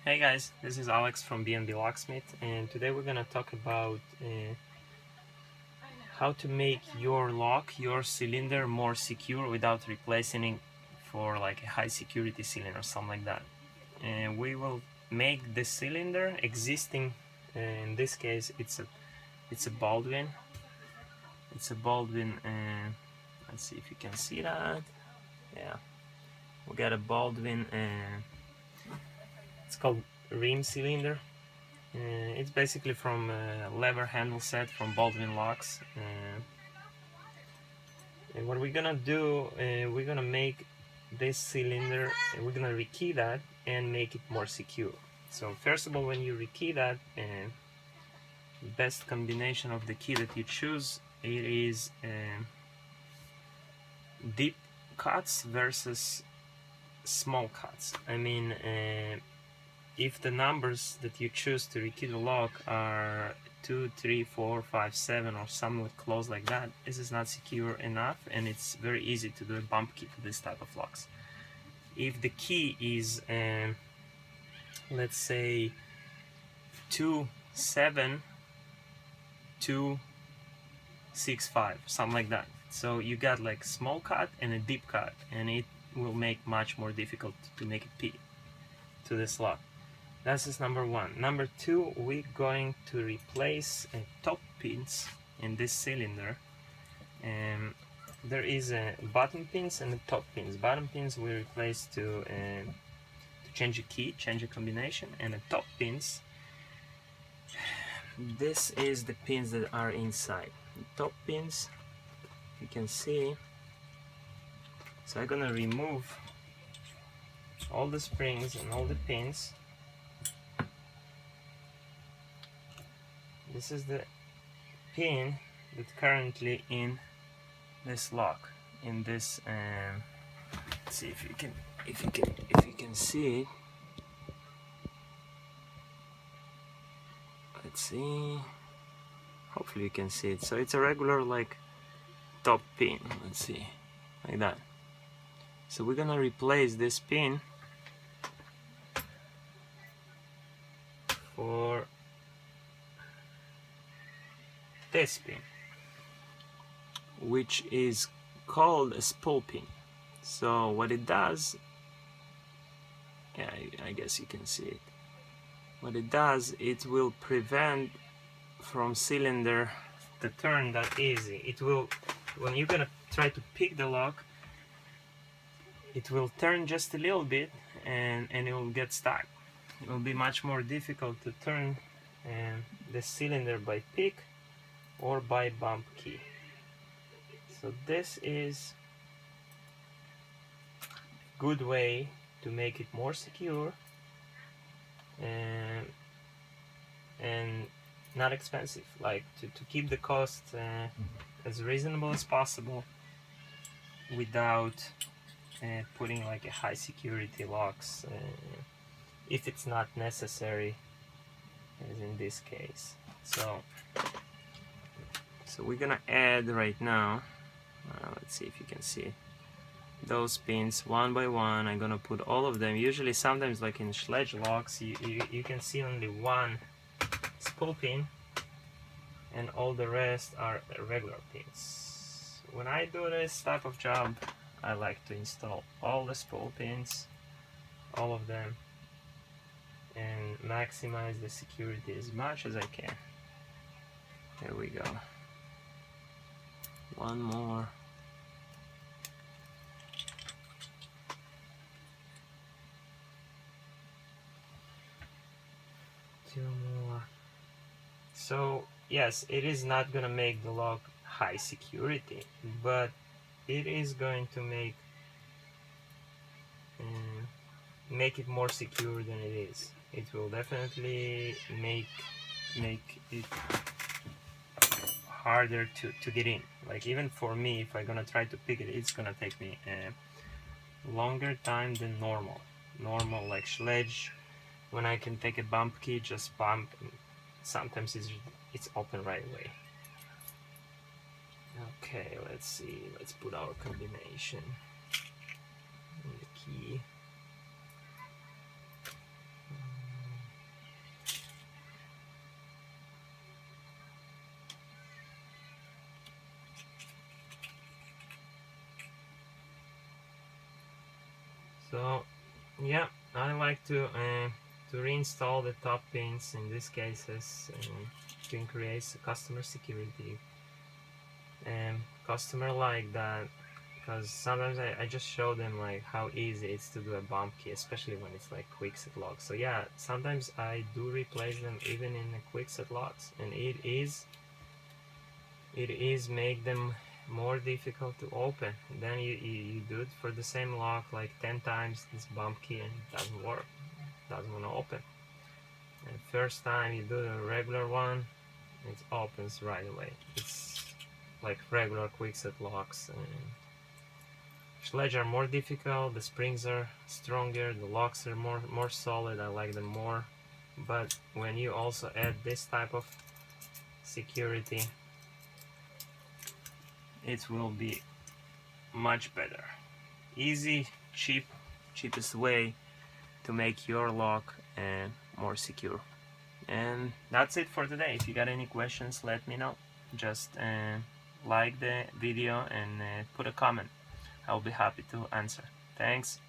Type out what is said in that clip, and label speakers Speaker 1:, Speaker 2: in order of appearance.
Speaker 1: Hey guys, this is Alex from B&B Locksmith, and today we're gonna talk about how to make your lock, your cylinder more secure without replacing it for like a high security cylinder or something like that. And we will make the cylinder existing. In this case, it's a Baldwin. It's a Baldwin, and let's see if you can see that. Yeah, we got a Baldwin, and it's called rim cylinder. It's basically from a lever handle set from Baldwin Locks. And what we're gonna do, we're gonna make this cylinder, we're gonna rekey that and make it more secure. So first of all, when you rekey that, best combination of the key that you choose, it is deep cuts versus small cuts. I mean, if the numbers that you choose to rekey the lock are 2, 3, 4, 5, 7 or somewhat close like that, this is not secure enough, and it's very easy to do a bump key to this type of locks. If the key is let's say 2, 7, 2, 6, 5, something like that, so you got like small cut and a deep cut, and it will make much more difficult to make a P to this lock. That's just number one. Number two, we're going to replace top pins in this cylinder. And there is a bottom pins and the top pins. Bottom pins we replace to change a key, change a combination, and the top pins, this is the pins that are inside. The top pins, you can see. So I'm gonna remove all the springs and all the pins. This is the pin that currently in this lock, in this let's see if you can see it. Let's see, hopefully you can see it. So it's a regular like top pin, let's see, like that. So we're gonna replace this pin for this pin, which is called a spool pin. So what it does, yeah, I guess you can see it. What it does, it will prevent from cylinder to turn that easy. It will, when you're gonna try to pick the lock, it will turn just a little bit and it will get stuck. It will be much more difficult to turn the cylinder by pick or by bump key. So this is a good way to make it more secure and not expensive, like to keep the cost as reasonable as possible without putting like a high security locks if it's not necessary, as in this case. So we're gonna add right now, let's see if you can see those pins one by one. I'm gonna put all of them. Usually sometimes like in sledge locks you can see only one spool pin and all the rest are regular pins. When I do this type of job, I like to install all the spool pins, all of them, and maximize the security as much as I can. There we go. One more. Two more. So yes, it is not gonna make the lock high security, but it is going to make it more secure than it is. It will definitely make it harder to get in. Like even for me, if I'm gonna try to pick it, it's gonna take me a longer time than normal like sledge, when I can take a bump key, just bump, and sometimes it's open right away. Okay, let's see, let's put our combination in the key. So yeah, I like to reinstall the top pins in these cases to increase customer security. Customer like that because sometimes I just show them like how easy it's to do a bump key, especially when it's like quick set locks. So yeah, sometimes I do replace them even in the quick set locks, and it is make them more difficult to open. Then you do it for the same lock like 10 times this bump key and it doesn't work, doesn't want to open. And first time you do the regular one, it opens right away. It's like regular quick set locks. And sledge are more difficult, the springs are stronger, the locks are more solid, I like them more. But when you also add this type of security, it will be much better. Easy, cheapest way to make your lock more secure. And that's it for today. If you got any questions, let me know. Just like the video and put a comment. I'll be happy to answer. Thanks.